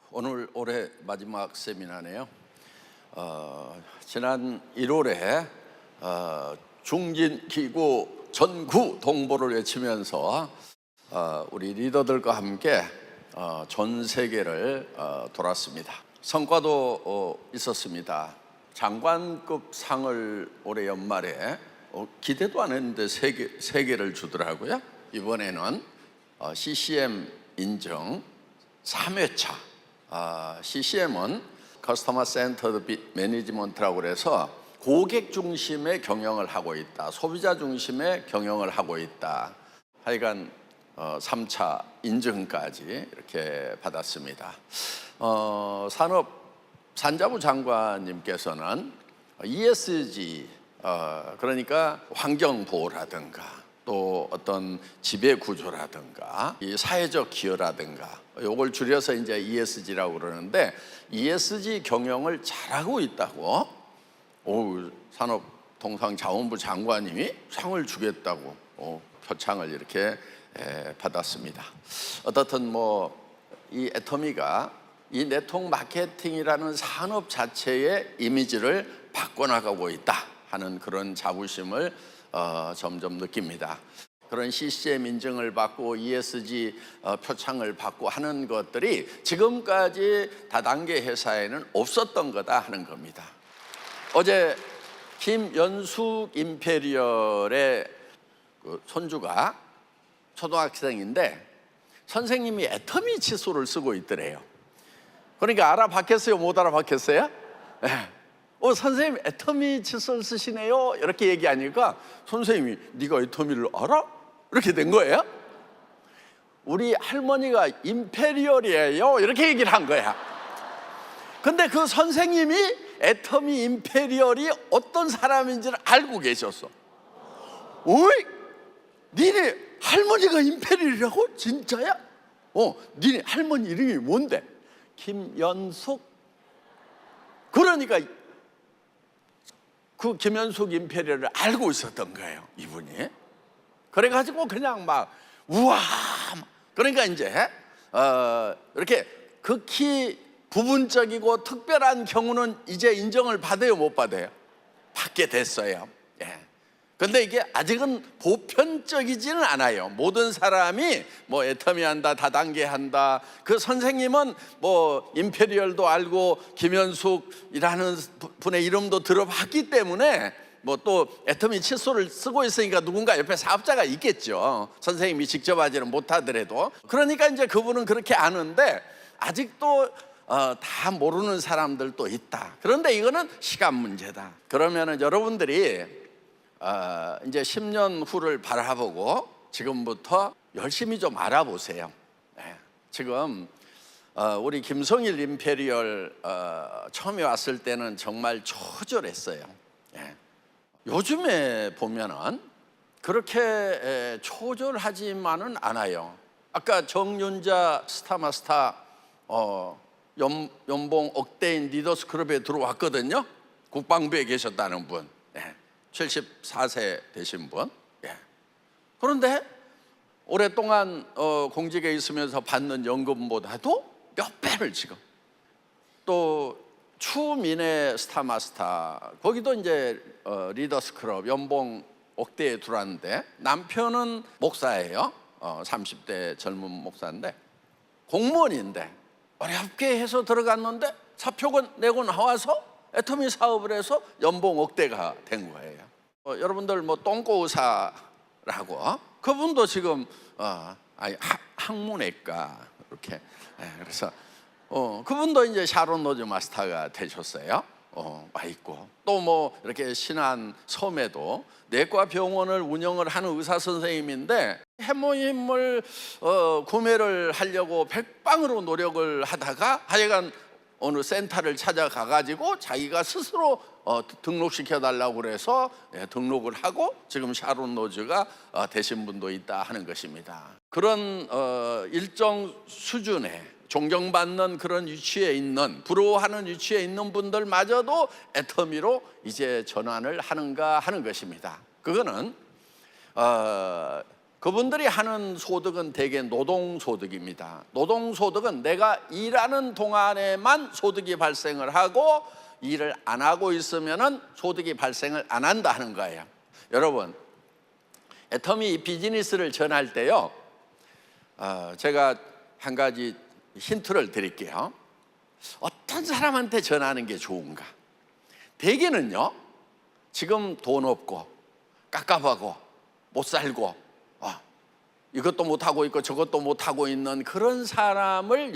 오늘 올해 마지막 세미나네요. 지난 1월에 중진기구 전구 동보를 외치면서 우리 리더들과 함께 전 세계를 돌았습니다. 성과도 있었습니다. 장관급 상을 올해 연말에 기대도 안 했는데 세 개를 주더라고요. 이번에는 CCM 인증 3회차. CCM은 커스터머 센터드 매니지먼트라고 그래서 고객 중심의 경영을 하고 있다, 소비자 중심의 경영을 하고 있다. 하여간 3차 인증까지 이렇게 받았습니다. 산자부 장관님께서는 ESG, 그러니까 환경보호라든가 또 어떤 지배구조라든가 이 사회적 기여라든가 요걸 줄여서 이제 ESG라고 그러는데, ESG 경영을 잘하고 있다고 산업통상자원부 장관님이 상을 주겠다고 표창을 이렇게 받았습니다. 어떻든 이 애터미가 이 네트워크 마케팅이라는 산업 자체의 이미지를 바꿔나가고 있다 하는 그런 자부심을 점점 느낍니다. 그런 CCM 인증을 받고 ESG 표창을 받고 하는 것들이 지금까지 다단계 회사에는 없었던 거다 하는 겁니다. 어제 김연숙 임페리얼의 손주가 초등학생인데 선생님이 애터미 칫솔을 쓰고 있더래요. 그러니까 알아봤겠어요? 못 알아봤겠어요? 네. 선생님 애터미 칫솔 쓰시네요 이렇게 얘기하니까 선생님이 네가 애터미를 알아? 이렇게 된 거예요. 우리 할머니가 임페리얼이에요 이렇게 얘기를 한 거야. 근데 그 선생님이 애터미 임페리얼이 어떤 사람인지를 알고 계셨어. 어이? 니네 할머니가 임페리얼이라고? 진짜야? 니네 할머니 이름이 뭔데? 김연숙. 그러니까 그 김연숙 임페리얼을 알고 있었던 거예요, 이분이. 그래가지고 그냥 막 우와. 그러니까 이제 이렇게 극히 부분적이고 특별한 경우는 이제 인정을 받아요, 못 받아요? 받게 됐어요. 예. 근데 이게 아직은 보편적이지는 않아요. 모든 사람이 애터미 한다, 다단계 한다. 그 선생님은 임페리얼도 알고 김연숙이라는 분의 이름도 들어봤기 때문에 또 애터미 칫솔을 쓰고 있으니까 누군가 옆에 사업자가 있겠죠. 선생님이 직접 하지는 못하더라도. 그러니까 이제 그분은 그렇게 아는데 아직도 다 모르는 사람들도 있다. 그런데 이거는 시간 문제다. 그러면은 여러분들이 이제 10년 후를 바라보고 지금부터 열심히 좀 알아보세요. 지금 우리 김성일 임페리얼 처음에 왔을 때는 정말 초절했어요. 요즘에 보면은 그렇게 초절하지만은 않아요. 아까 정윤자 스타마스타 연봉 억대인 리더스 클럽에 들어왔거든요. 국방부에 계셨다는 분. 74세 되신 분. 그런데 오랫동안 공직에 있으면서 받는 연금보다도 몇 배를 지금. 또 추민의 스타마스타, 거기도 이제 리더스 클럽 연봉 억대에 들어왔는데 남편은 목사예요. 30대 젊은 목사인데 공무원인데 어렵게 해서 들어갔는데 사표권 내고 나와서 애터미 사업을 해서 연봉 억대가 된 거예요. 여러분들 똥꼬의사라고 그분도 지금 항문외과 이렇게. 그래서 그분도 이제 샤론 로즈 마스터가 되셨어요. 와 있고 또 이렇게 신안 섬에도 내과 병원을 운영을 하는 의사 선생님인데 해모임을 구매를 하려고 백방으로 노력을 하다가 하여간 어느 센터를 찾아가 가지고 자기가 스스로 등록시켜 달라고 그래서 등록을 하고 지금 샤론 로즈가 되신 분도 있다 하는 것입니다. 그런 일정 수준의 존경받는 그런 위치에 있는, 부러워하는 위치에 있는 분들마저도 애터미로 이제 전환을 하는가 하는 것입니다. 그거는 그분들이 하는 소득은 대개 노동소득입니다. 노동소득은 내가 일하는 동안에만 소득이 발생을 하고 일을 안 하고 있으면은 소득이 발생을 안 한다 하는 거예요. 여러분, 애터미 비즈니스를 전할 때요, 제가 한 가지 힌트를 드릴게요. 어떤 사람한테 전하는 게 좋은가? 대개는요, 지금 돈 없고 깝깝하고 못 살고 이것도 못하고 있고 저것도 못하고 있는 그런 사람을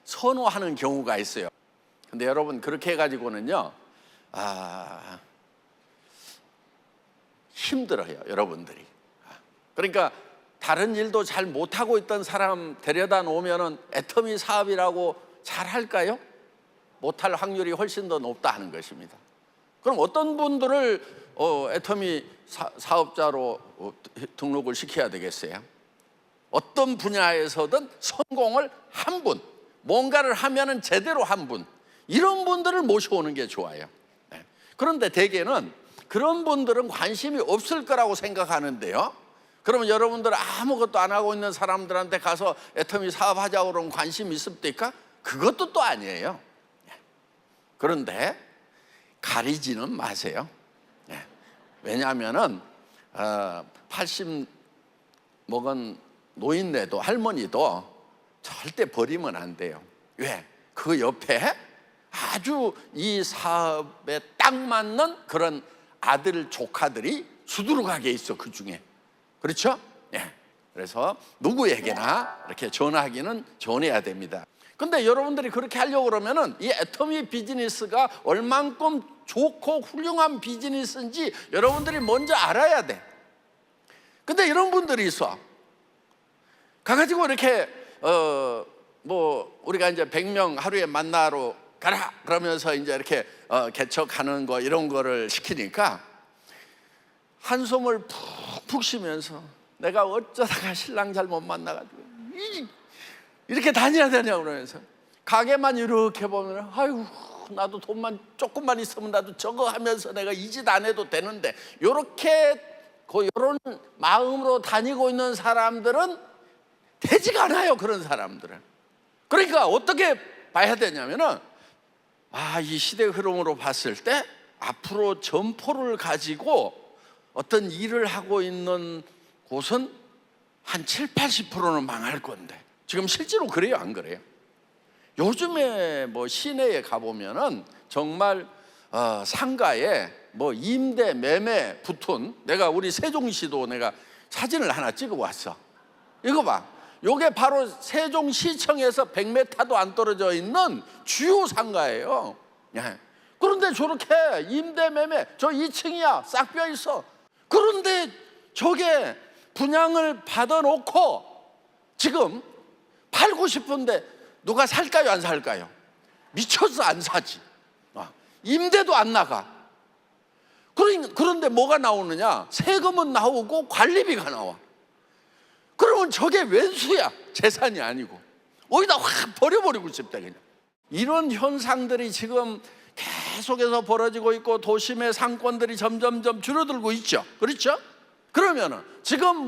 선호하는 경우가 있어요. 근데 여러분, 그렇게 해가지고는요, 힘들어요, 여러분들이. 그러니까 다른 일도 잘 못하고 있던 사람 데려다 놓으면은 애터미 사업이라고 잘 할까요? 못할 확률이 훨씬 더 높다 하는 것입니다. 그럼 어떤 분들을 애터미 사업자로 등록을 시켜야 되겠어요? 어떤 분야에서든 성공을 한 분, 뭔가를 하면은 제대로 한 분, 이런 분들을 모셔오는 게 좋아요. 네. 그런데 대개는 그런 분들은 관심이 없을 거라고 생각하는데요, 그러면 여러분들 아무것도 안 하고 있는 사람들한테 가서 애터미 사업하자고 그러면 관심이 있습니까? 그것도 또 아니에요. 그런데 가리지는 마세요. 왜냐하면은 80 먹은 노인네도 할머니도 절대 버리면 안 돼요. 왜? 그 옆에 아주 이 사업에 딱 맞는 그런 아들 조카들이 수두룩하게 있어, 그 중에. 그렇죠? 그래서 누구에게나 이렇게 전하기는 전해야 됩니다. 근데 여러분들이 그렇게 하려고 그러면은 이 애터미 비즈니스가 얼만큼 좋고 훌륭한 비즈니스인지 여러분들이 먼저 알아야 돼. 근데 이런 분들이 있어. 가가지고 이렇게 우리가 이제 100명 하루에 만나러 가라 그러면서 이제 이렇게 개척하는 거 이런 거를 시키니까 한숨을 푹푹 쉬면서 내가 어쩌다가 신랑 잘못 만나가지고 이렇게 다녀야 되냐고 그러면서 가게만 이렇게 보면 아이고 나도 돈만 조금만 있으면 나도 저거 하면서 내가 이 짓 안 해도 되는데, 요렇게 이런 마음으로 다니고 있는 사람들은 되지가 않아요, 그런 사람들은. 그러니까 어떻게 봐야 되냐면은 이 시대 흐름으로 봤을 때 앞으로 점포를 가지고 어떤 일을 하고 있는 곳은 한 70~80%는 망할 건데, 지금 실제로 그래요, 안 그래요? 요즘에 시내에 가보면은 정말 상가에 임대 매매 붙은, 내가 우리 세종시도 내가 사진을 하나 찍어 왔어. 이거 봐, 요게 바로 세종시청에서 100m도 안 떨어져 있는 주요 상가예요. 그런데 저렇게 임대 매매, 저 2층이야, 싹 비어 있어. 그런데 저게 분양을 받아놓고 지금 팔고 싶은데 누가 살까요, 안 살까요? 미쳐서 안 사지. 임대도 안 나가. 그런데 뭐가 나오느냐? 세금은 나오고 관리비가 나와. 그러면 저게 웬수야, 재산이 아니고. 어디다 확 버려버리고 싶다, 그냥. 이런 현상들이 지금 계속해서 벌어지고 있고 도심의 상권들이 점점점 줄어들고 있죠. 그렇죠? 그러면은 지금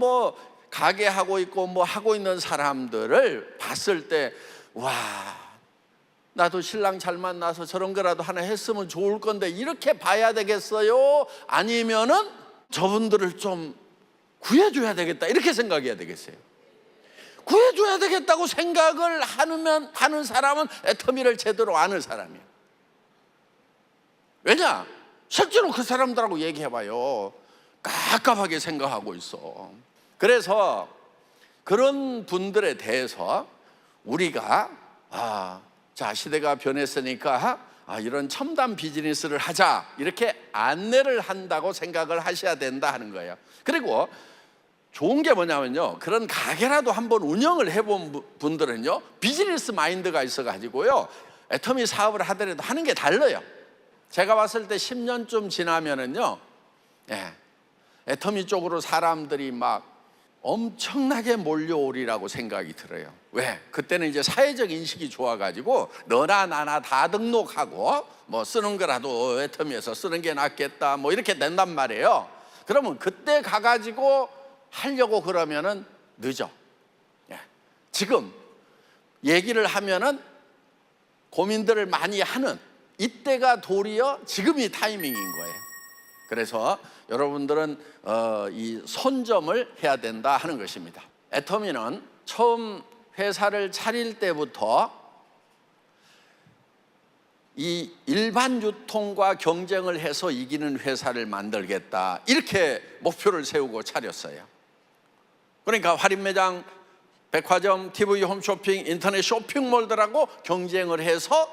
가게 하고 있고 하고 있는 사람들을 봤을 때, 와, 나도 신랑 잘 만나서 저런 거라도 하나 했으면 좋을 건데, 이렇게 봐야 되겠어요? 아니면은 저분들을 좀 구해줘야 되겠다, 이렇게 생각해야 되겠어요? 구해줘야 되겠다고 생각을 하는 사람은 애터미를 제대로 아는 사람이에요. 왜냐? 실제로 그 사람들하고 얘기해봐요. 깝깝하게 생각하고 있어. 그래서 그런 분들에 대해서 우리가 자, 시대가 변했으니까 이런 첨단 비즈니스를 하자, 이렇게 안내를 한다고 생각을 하셔야 된다 하는 거예요. 그리고 좋은 게 뭐냐면요, 그런 가게라도 한번 운영을 해본 분들은요, 비즈니스 마인드가 있어가지고요, 애터미 사업을 하더라도 하는 게 달라요. 제가 봤을 때 10년쯤 지나면은요, 애터미 쪽으로 사람들이 막 엄청나게 몰려오리라고 생각이 들어요. 왜? 그때는 이제 사회적 인식이 좋아가지고 너나 나나 다 등록하고 쓰는 거라도 애터미에서 쓰는 게 낫겠다, 이렇게 된단 말이에요. 그러면 그때 가가지고 하려고 그러면은 늦어. 예. 지금 얘기를 하면은 고민들을 많이 하는 이때가 도리어 지금이 타이밍인 거예요. 그래서 여러분들은 이 손점을 해야 된다 하는 것입니다. 애터미는 처음 회사를 차릴 때부터 이 일반 유통과 경쟁을 해서 이기는 회사를 만들겠다, 이렇게 목표를 세우고 차렸어요. 그러니까 할인매장, 백화점, TV 홈쇼핑, 인터넷 쇼핑몰들하고 경쟁을 해서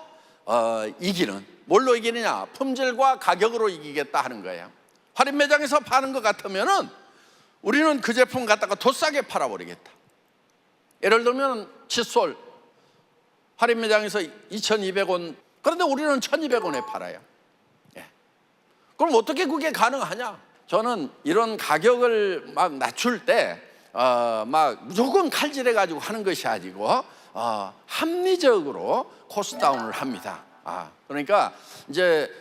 이기는, 뭘로 이기느냐? 품질과 가격으로 이기겠다 하는 거예요. 할인매장에서 파는 것 같으면은 우리는 그 제품 갖다가 더 싸게 팔아버리겠다. 예를 들면 칫솔, 할인매장에서 2,200원, 그런데 우리는 1,200원에 팔아요. 예. 그럼 어떻게 그게 가능하냐? 저는 이런 가격을 막 낮출 때 막 무조건 칼질해가지고 하는 것이 아니고 합리적으로 코스트 다운을 합니다. 그러니까 이제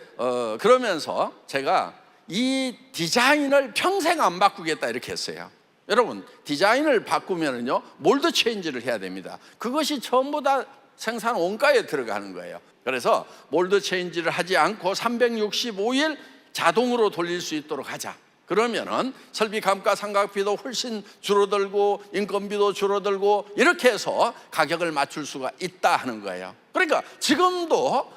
그러면서 제가 이 디자인을 평생 안 바꾸겠다 이렇게 했어요. 여러분, 디자인을 바꾸면은요 몰드 체인지를 해야 됩니다. 그것이 전부 다 생산 원가에 들어가는 거예요. 그래서 몰드 체인지를 하지 않고 365일 자동으로 돌릴 수 있도록 하자. 그러면은 설비 감가상각비도 훨씬 줄어들고 인건비도 줄어들고 이렇게 해서 가격을 맞출 수가 있다 하는 거예요. 그러니까 지금도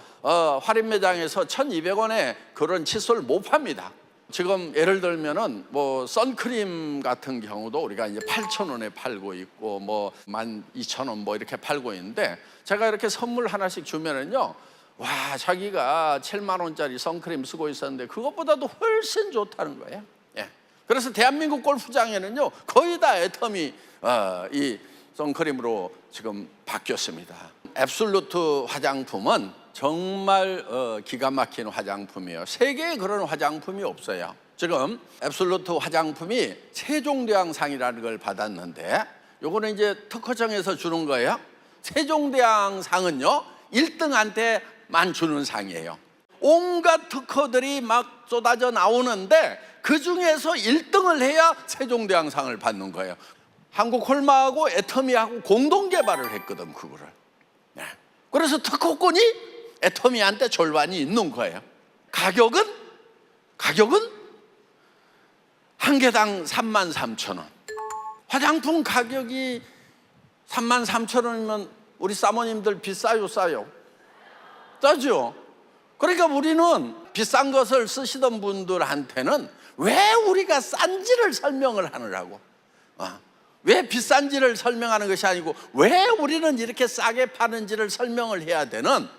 할인매장에서 1,200원에 그런 칫솔 못 팝니다. 지금 예를 들면은 뭐 선크림 같은 경우도 우리가 이제 8,000원에 팔고 있고 뭐 12,000원 뭐 이렇게 팔고 있는데, 제가 이렇게 선물 하나씩 주면은요, 와, 자기가 7만 원짜리 선크림 쓰고 있었는데 그것보다도 훨씬 좋다는 거예요. 예. 그래서 대한민국 골프장에는요 거의 다 애터미 이 선크림으로 지금 바뀌었습니다. 앱솔루트 화장품은 정말 기가 막힌 화장품이에요. 세계에 그런 화장품이 없어요. 지금 앱솔루트 화장품이 세종대왕상이라는 걸 받았는데, 요거는 이제 특허청에서 주는 거예요. 세종대왕상은요 1등한테만 주는 상이에요. 온갖 특허들이 막 쏟아져 나오는데 그 중에서 1등을 해야 세종대왕상을 받는 거예요. 한국 홀마하고 애터미하고 공동 개발을 했거든, 그거를. 네. 그래서 특허권이 애터미한테 절반이 있는 거예요. 가격은 한 개당 33,000원. 화장품 가격이 33,000원이면 우리 사모님들 비싸요, 싸요? 싸죠? 그러니까 우리는 비싼 것을 쓰시던 분들한테는 왜 우리가 싼지를 설명을 하느라고, 왜 비싼지를 설명하는 것이 아니고 왜 우리는 이렇게 싸게 파는지를 설명을 해야 되는,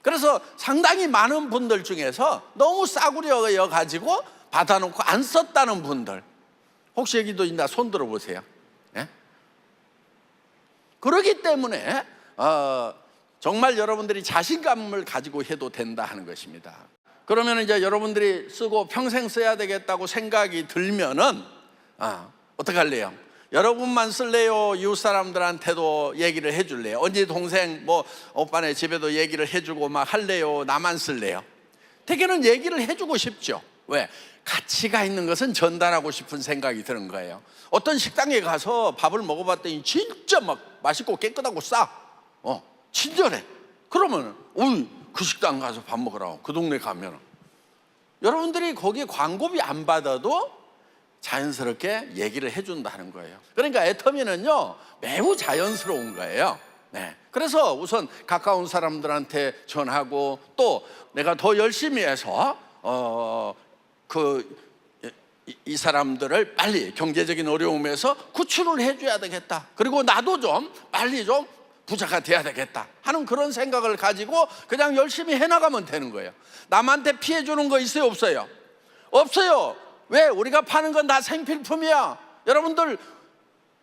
그래서 상당히 많은 분들 중에서 너무 싸구려 여가지고 받아놓고 안 썼다는 분들 혹시 여기도 있나? 손 들어보세요. 예? 그렇기 때문에 정말 여러분들이 자신감을 가지고 해도 된다 하는 것입니다. 그러면 이제 여러분들이 쓰고 평생 써야 되겠다고 생각이 들면은 어떻게 할래요? 여러분만 쓸래요? 이웃 사람들한테도 얘기를 해줄래요? 언니 동생 뭐 오빠네 집에도 얘기를 해주고 막 할래요? 나만 쓸래요? 대개는 얘기를 해주고 싶죠. 왜? 가치가 있는 것은 전달하고 싶은 생각이 드는 거예요. 어떤 식당에 가서 밥을 먹어봤더니 진짜 막 맛있고 깨끗하고 싸, 친절해. 그러면 그 식당 가서 밥 먹으라고, 그 동네 가면 여러분들이 거기에 광고비 안 받아도 자연스럽게 얘기를 해준다는 거예요. 그러니까 애터미는요 매우 자연스러운 거예요. 네. 그래서 우선 가까운 사람들한테 전하고, 또 내가 더 열심히 해서 이 사람들을 빨리 경제적인 어려움에서 구출을 해줘야 되겠다. 그리고 나도 좀 빨리 좀 부자가 돼야 되겠다 하는 그런 생각을 가지고 그냥 열심히 해나가면 되는 거예요. 남한테 피해 주는 거 있어요, 없어요? 없어요. 왜? 우리가 파는 건 다 생필품이야. 여러분들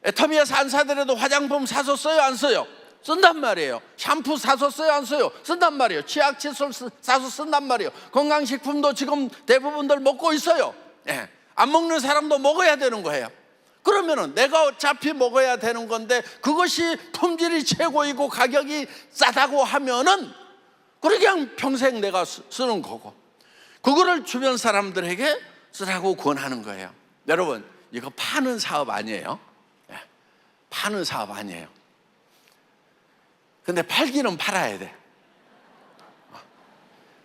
애터미에서 안 사더라도 화장품 사서 써요, 안 써요? 쓴단 말이에요. 샴푸 사서 써요, 안 써요? 쓴단 말이에요. 치약 칫솔 사서 쓴단 말이에요. 건강식품도 지금 대부분들 먹고 있어요. 예. 안 먹는 사람도 먹어야 되는 거예요. 그러면은 내가 어차피 먹어야 되는 건데 그것이 품질이 최고이고 가격이 싸다고 하면은 그냥 평생 내가 쓰는 거고, 그거를 주변 사람들에게 쓰라고 권하는 거예요. 여러분, 이거 파는 사업 아니에요. 예, 파는 사업 아니에요. 근데 팔기는 팔아야 돼.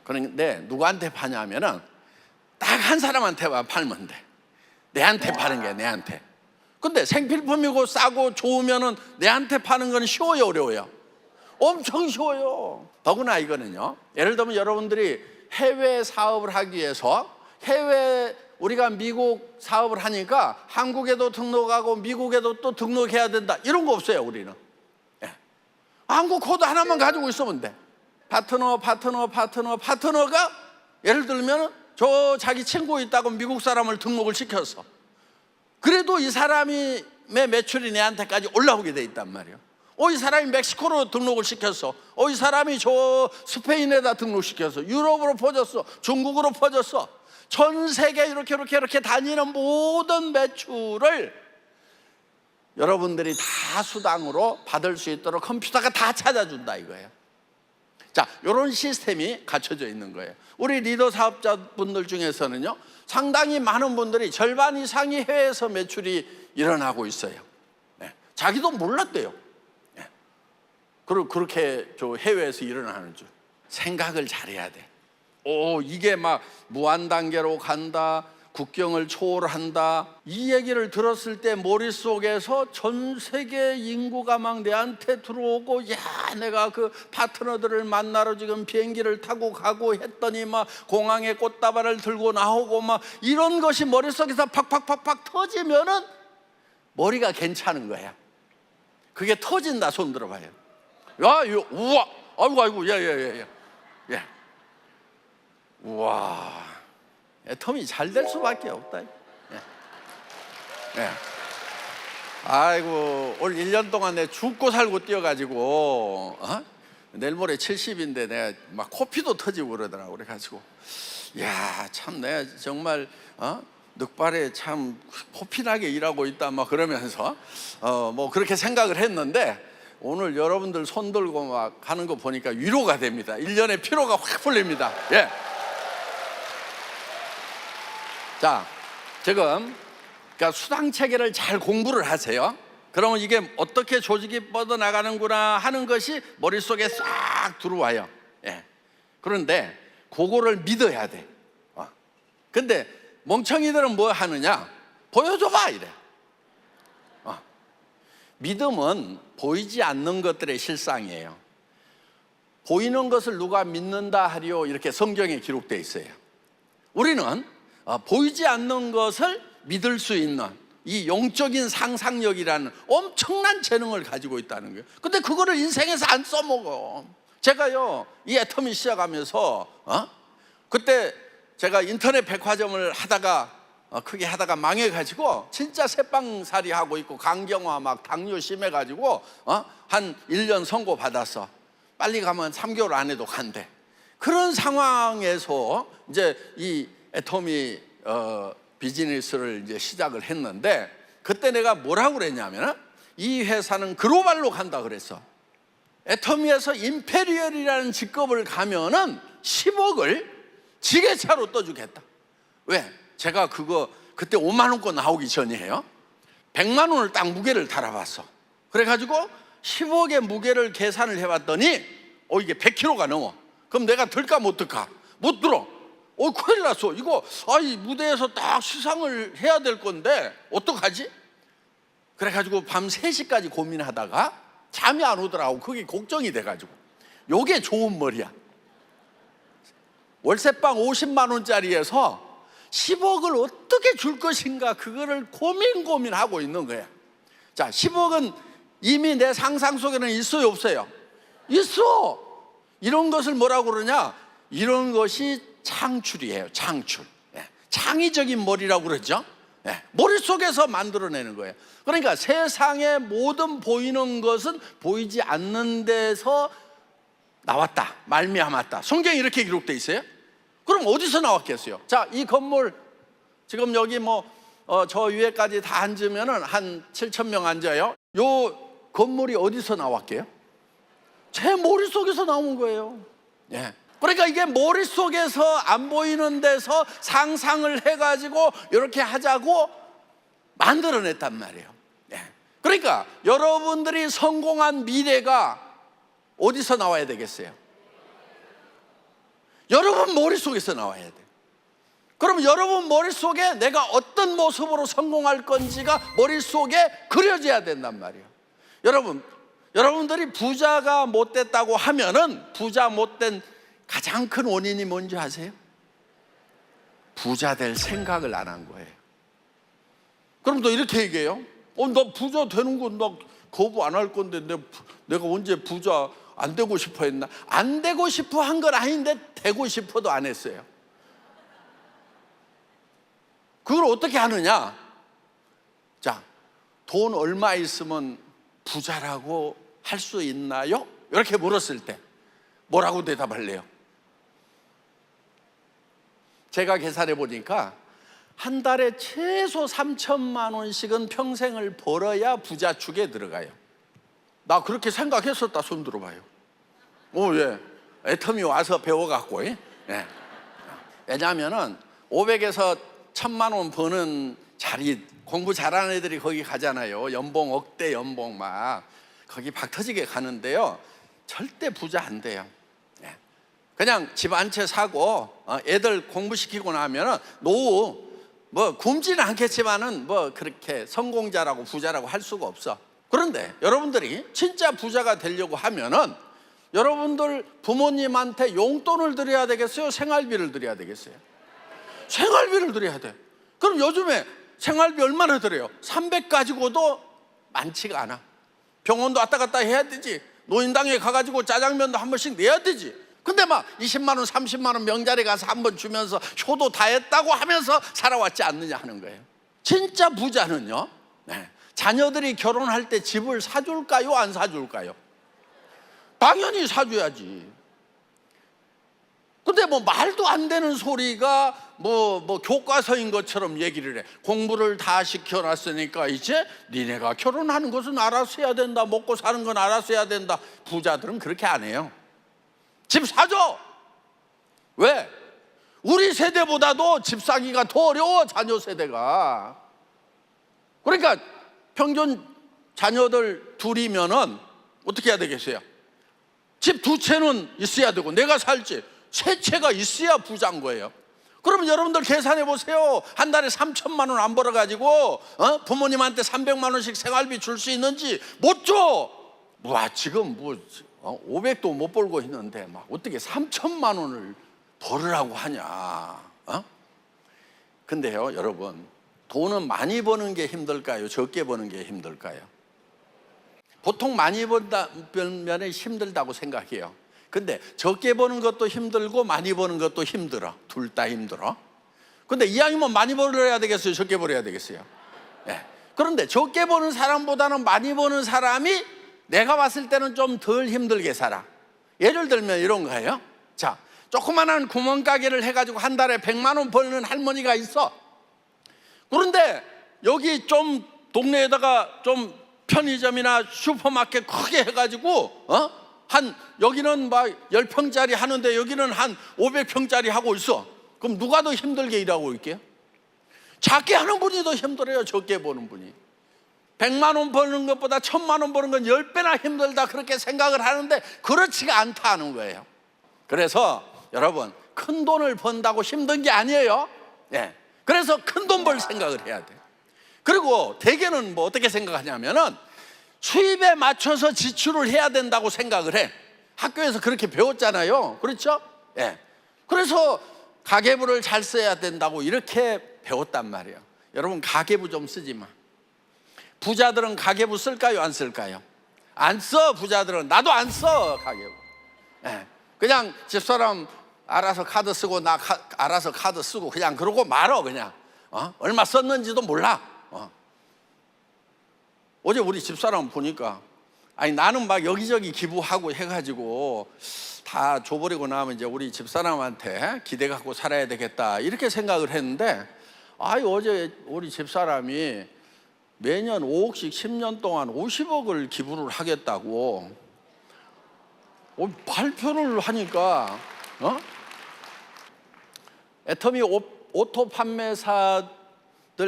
그런데 누구한테 파냐면은 딱 한 사람한테만 팔면 돼. 내한테 파는 게 내한테. 근데 생필품이고 싸고 좋으면은 내한테 파는 건 쉬워요, 어려워요? 엄청 쉬워요. 더구나 이거는요, 예를 들면 여러분들이 해외 사업을 하기 위해서 우리가 미국 사업을 하니까 한국에도 등록하고 미국에도 또 등록해야 된다, 이런 거 없어요. 우리는 한국 코드 하나만 가지고 있으면 돼. 파트너가 예를 들면 저 자기 친구 있다고 미국 사람을 등록을 시켰어. 그래도 이 사람의 매출이 내한테까지 올라오게 돼 있단 말이에요. 이 사람이 멕시코로 등록을 시켰어. 이 사람이 저 스페인에다 등록시켰어. 유럽으로 퍼졌어. 중국으로 퍼졌어. 전 세계 이렇게 다니는 모든 매출을 여러분들이 다 수당으로 받을 수 있도록 컴퓨터가 다 찾아준다 이거예요. 자, 이런 시스템이 갖춰져 있는 거예요. 우리 리더 사업자분들 중에서는요, 상당히 많은 분들이 절반 이상이 해외에서 매출이 일어나고 있어요. 네. 자기도 몰랐대요. 네. 그렇게 저 해외에서 일어나는 줄 생각을 잘해야 돼. 이게 막 무한 단계로 간다, 국경을 초월한다, 이 얘기를 들었을 때 머릿속에서 전 세계 인구가 막 내한테 들어오고, 야, 내가 그 파트너들을 만나러 지금 비행기를 타고 가고 했더니 막 공항에 꽃다발을 들고 나오고 막 이런 것이 머릿속에서 팍팍팍팍 터지면은 머리가 괜찮은 거야. 그게 터진다. 손 들어봐요. 야, 이거, 우와, 아이고, 야. 우와, 애텀이 잘 될 수밖에 없다. 아이고, 올 1년 동안 내가 죽고 살고 뛰어가지고, 내일 모레 70인데 내가 막 코피도 터지고 그러더라고. 그래가지고, 야, 참 내가 정말 늑발에 참 코피나게 일하고 있다 막 그러면서 뭐 그렇게 생각을 했는데, 오늘 여러분들 손 들고 막 가는 거 보니까 위로가 됩니다. 1년의 피로가 확 풀립니다. 예. 자, 지금 그러니까 수당 체계를 잘 공부를 하세요. 그러면 이게 어떻게 조직이 뻗어나가는구나 하는 것이 머릿속에 싹 들어와요. 예. 그런데 그거를 믿어야 돼. 근데 멍청이들은 뭐 하느냐? 보여줘봐 이래. 믿음은 보이지 않는 것들의 실상이에요. 보이는 것을 누가 믿는다 하리요, 이렇게 성경에 기록되어 있어요. 우리는 보이지 않는 것을 믿을 수 있는 이 영적인 상상력이라는 엄청난 재능을 가지고 있다는 거예요. 근데 그거를 인생에서 안 써먹어. 제가요, 이 애터미 시작하면서 그때 제가 인터넷 백화점을 하다가 크게 하다가 망해가지고 진짜 새빵살이 하고 있고, 간경화 막 당뇨 심해가지고 한 1년 선고 받았어. 빨리 가면 3개월 안에도 간대. 그런 상황에서 이제 이 애터미 비즈니스를 이제 시작을 했는데, 그때 내가 뭐라고 그랬냐면, 이 회사는 글로벌로 간다 그랬어. 애터미에서 임페리얼이라는 직급을 가면은 10억을 지게차로 떠주겠다. 왜? 제가 그때 5만 원권 나오기 전이에요. 100만 원을 딱 무게를 달아봤어. 그래가지고 10억의 무게를 계산을 해봤더니 이게 100kg가 넘어. 그럼 내가 들까 못 들까? 못 들어. 큰일 났어. 이거 이 무대에서 딱 시상을 해야 될 건데 어떡하지? 그래가지고 밤 3시까지 고민하다가 잠이 안 오더라고. 그게 걱정이 돼가지고. 요게 좋은 머리야. 월세방 50만 원짜리에서 10억을 어떻게 줄 것인가, 그거를 고민하고 있는 거야. 자, 10억은 이미 내 상상 속에는 있어요, 없어요? 있어. 이런 것을 뭐라고 그러냐? 이런 것이 창출이에요. 창출. 창의적인 머리라고 그러죠. 머릿속에서 만들어내는 거예요. 그러니까 세상의 모든 보이는 것은 보이지 않는 데서 나왔다, 말미암았다. 성경에 이렇게 기록되어 있어요. 그럼 어디서 나왔겠어요? 자, 이 건물 지금 여기 저 위에까지 다 앉으면은 한 7,000명 앉아요. 요 건물이 어디서 나왔게요? 제 머릿속에서 나온 거예요. 그러니까 이게 머릿속에서 안 보이는 데서 상상을 해가지고 이렇게 하자고 만들어냈단 말이에요. 그러니까 여러분들이 성공한 미래가 어디서 나와야 되겠어요? 여러분 머릿속에서 나와야 돼. 그럼 여러분 머릿속에 내가 어떤 모습으로 성공할 건지가 머릿속에 그려져야 된단 말이에요. 여러분들이 부자가 못 됐다고 하면은 부자 못 된 가장 큰 원인이 뭔지 아세요? 부자 될 생각을 안 한 거예요. 그럼 너 이렇게 얘기해요. 나 부자 되는 건 나 거부 안 할 건데 내가 언제 부자 안 되고 싶어 했나? 안 되고 싶어 한 건 아닌데 되고 싶어도 안 했어요. 그걸 어떻게 하느냐? 자, 돈 얼마 있으면 부자라고 할 수 있나요? 이렇게 물었을 때 뭐라고 대답할래요? 제가 계산해 보니까 한 달에 최소 3천만 원씩은 평생을 벌어야 부자 축에 들어가요. 나 그렇게 생각했었다. 손 들어봐요. 예. 애터미 와서 배워갖고. 예. 왜냐하면은 500에서 1000만 원 버는 자리, 공부 잘하는 애들이 거기 가잖아요. 연봉 억대 연봉 막 거기 박 터지게 가는데요, 절대 부자 안 돼요. 그냥 집 한 채 사고 애들 공부시키고 나면은 노후 뭐 굶지는 않겠지만은 뭐 그렇게 성공자라고 부자라고 할 수가 없어. 그런데 여러분들이 진짜 부자가 되려고 하면은 여러분들 부모님한테 용돈을 드려야 되겠어요? 생활비를 드려야 되겠어요? 생활비를 드려야 돼. 그럼 요즘에 생활비 얼마나 들어요? 300 가지고도 많지가 않아. 병원도 왔다 갔다 해야 되지. 노인당에 가가지고 짜장면도 한 번씩 내야 되지. 근데 막 20만 원, 30만 원 명절에 가서 한 번 주면서 효도 다 했다고 하면서 살아왔지 않느냐 하는 거예요. 진짜 부자는요, 자녀들이 결혼할 때 집을 사줄까요? 안 사줄까요? 당연히 사줘야지. 근데 뭐 말도 안 되는 소리가 뭐 교과서인 것처럼 얘기를 해. 공부를 다 시켜놨으니까 이제 니네가 결혼하는 것은 알아서 해야 된다. 먹고 사는 건 알아서 해야 된다. 부자들은 그렇게 안 해요. 집 사줘. 왜? 우리 세대보다도 집 사기가 더 어려워, 자녀 세대가. 그러니까 평균 자녀들 둘이면은 어떻게 해야 되겠어요? 집 2채는 있어야 되고, 내가 살지 3채가 있어야 부자인 거예요. 그러면 여러분들 계산해 보세요. 한 달에 3천만 원 안 벌어가지고 부모님한테 300만 원씩 생활비 줄 수 있는지. 못 줘. 지금 500도 못 벌고 있는데 막 어떻게 3천만 원을 벌으라고 하냐. 근데요, 여러분, 돈은 많이 버는 게 힘들까요? 적게 버는 게 힘들까요? 보통 많이 벌면 힘들다고 생각해요. 근데 적게 버는 것도 힘들고 많이 버는 것도 힘들어. 둘 다 힘들어. 근데 이왕이면 많이 벌어야 되겠어요? 적게 벌어야 되겠어요? 그런데 적게 버는 사람보다는 많이 버는 사람이 내가 봤을 때는 좀 덜 힘들게 살아. 예를 들면 이런 거예요. 자, 조그만한 구멍가게를 해가지고 한 달에 100만 원 벌는 할머니가 있어. 그런데 여기 좀 동네에다가 좀 편의점이나 슈퍼마켓 크게 해가지고 여기는 막 10평짜리 하는데 여기는 한 500평짜리 하고 있어. 그럼 누가 더 힘들게 일하고 있게요? 작게 하는 분이 더 힘들어요, 적게 버는 분이. 100만 원 버는 것보다 1000만 원 버는 건 10배나 힘들다, 그렇게 생각을 하는데 그렇지가 않다는 거예요. 그래서 여러분, 큰 돈을 번다고 힘든 게 아니에요. 그래서 큰 돈 벌 생각을 해야 돼요. 그리고 대개는 뭐 어떻게 생각하냐면은 수입에 맞춰서 지출을 해야 된다고 생각을 해. 학교에서 그렇게 배웠잖아요. 그렇죠? 그래서 가계부를 잘 써야 된다고 이렇게 배웠단 말이에요. 여러분, 가계부 좀 쓰지 마. 부자들은 가계부 쓸까요? 안 쓸까요? 안 써. 부자들은. 나도 안 써, 가계부. 그냥 집사람 알아서 카드 쓰고 나 알아서 카드 쓰고 그냥 그러고 말어. 그냥 얼마 썼는지도 몰라. 어제 우리 집사람 보니까 나는 막 여기저기 기부하고 해가지고 다 줘버리고 나면 이제 우리 집사람한테 기대 갖고 살아야 되겠다, 이렇게 생각을 했는데 어제 우리 집사람이 매년 5억씩 10년 동안 50억을 기부를 하겠다고 발표를 하니까 애터미 오토 판매사들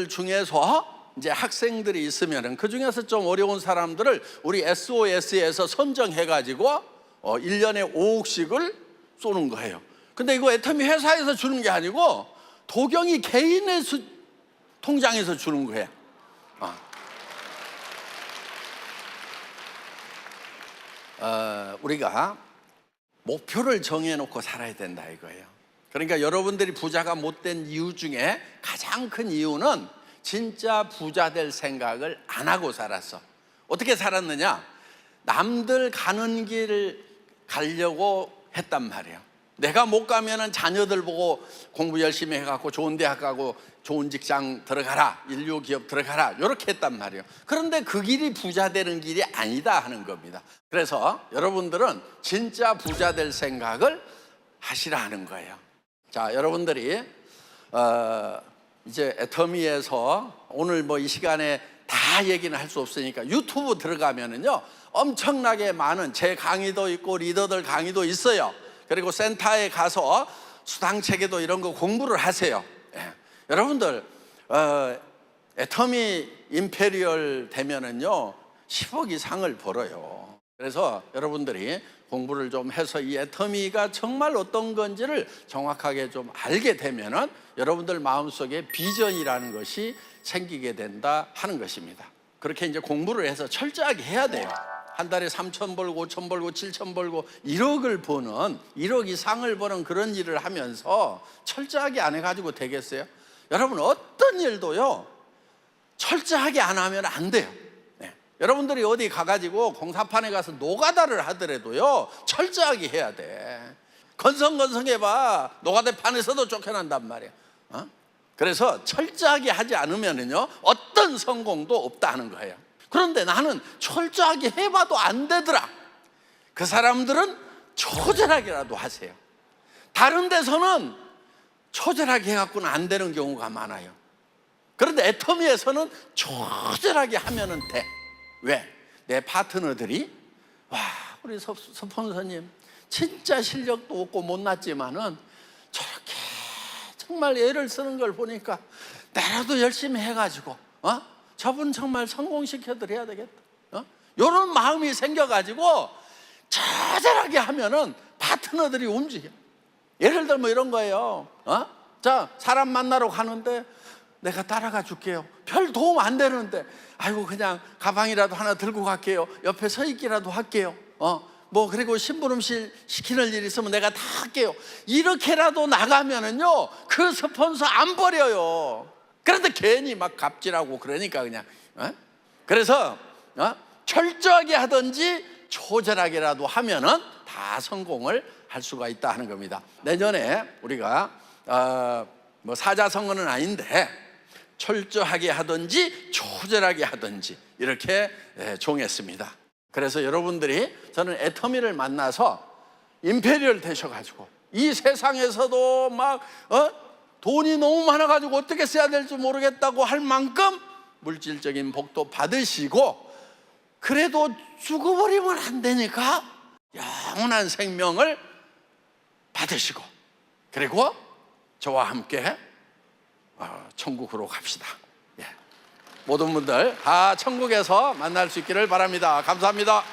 중에서 이제 학생들이 있으면은 그 중에서 좀 어려운 사람들을 우리 SOS에서 선정해가지고 1년에 5억씩을 쏘는 거예요. 근데 이거 애터미 회사에서 주는 게 아니고 도경이 개인의 통장에서 주는 거예요. 우리가 목표를 정해놓고 살아야 된다 이거예요. 그러니까 여러분들이 부자가 못 된 이유 중에 가장 큰 이유는 진짜 부자 될 생각을 안 하고 살았어. 어떻게 살았느냐? 남들 가는 길을 가려고 했단 말이에요. 내가 못 가면은 자녀들 보고 공부 열심히 해갖고 좋은 대학 가고 좋은 직장 들어가라, 인류 기업 들어가라, 이렇게 했단 말이에요. 그런데 그 길이 부자 되는 길이 아니다 하는 겁니다. 그래서 여러분들은 진짜 부자 될 생각을 하시라는 거예요. 자, 여러분들이 이제 애터미에서 오늘 뭐 이 시간에 다 얘기는 할 수 없으니까 유튜브 들어가면은요 엄청나게 많은 제 강의도 있고 리더들 강의도 있어요. 그리고 센터에 가서 수당체계도 이런 거 공부를 하세요. 여러분들 애터미 임페리얼 되면은요 10억 이상을 벌어요. 그래서 여러분들이 공부를 좀 해서 이 애터미가 정말 어떤 건지를 정확하게 좀 알게 되면은 여러분들 마음속에 비전이라는 것이 생기게 된다 하는 것입니다. 그렇게 이제 공부를 해서 철저하게 해야 돼요. 한 달에 3천 벌고 5천 벌고 7천 벌고 1억을 버는 1억 이상을 버는 그런 일을 하면서 철저하게 안 해가지고 되겠어요? 여러분 어떤 일도요 철저하게 안 하면 안 돼요. 여러분들이 어디 가가지고 공사판에 가서 노가다를 하더라도요 철저하게 해야 돼. 건성건성해봐 노가다판에서도 쫓겨난단 말이야. 그래서 철저하게 하지 않으면요 어떤 성공도 없다 하는 거예요. 그런데 나는 철저하게 해봐도 안 되더라. 그 사람들은 초절하게라도 하세요. 다른 데서는 초절하게 해갖고는 안 되는 경우가 많아요. 그런데 애터미에서는 초절하게 하면 돼. 왜? 내 파트너들이 와 우리 스폰서님 진짜 실력도 없고 못났지만은 저렇게 정말 애를 쓰는 걸 보니까 나라도 열심히 해가지고 저분 정말 성공시켜드려야 되겠다. 이런 마음이 생겨가지고 처절하게 하면은 파트너들이 움직여. 예를 들면 이런 거예요. 자, 사람 만나러 가는데 내가 따라가 줄게요. 별 도움 안 되는데 아이고 그냥 가방이라도 하나 들고 갈게요. 옆에 서 있기라도 할게요. 그리고 심부름실 시키는 일 있으면 내가 다 할게요. 이렇게라도 나가면은요 그 스폰서 안 버려요. 그런데 괜히 막 갑질하고 그러니까 그냥 그래서 철저하게 하든지 초절하게라도 하면은 다 성공을 할 수가 있다 하는 겁니다. 내년에 우리가 사자성어는 아닌데 철저하게 하든지 초절하게 하든지 이렇게 정했습니다. 그래서 여러분들이 저는 애터미를 만나서 임페리얼 되셔가지고 이 세상에서도 막 돈이 너무 많아가지고 어떻게 써야 될지 모르겠다고 할 만큼 물질적인 복도 받으시고 그래도 죽어버리면 안 되니까 영원한 생명을 받으시고 그리고 저와 함께 천국으로 갑시다. 모든 분들 다 천국에서 만날 수 있기를 바랍니다. 감사합니다.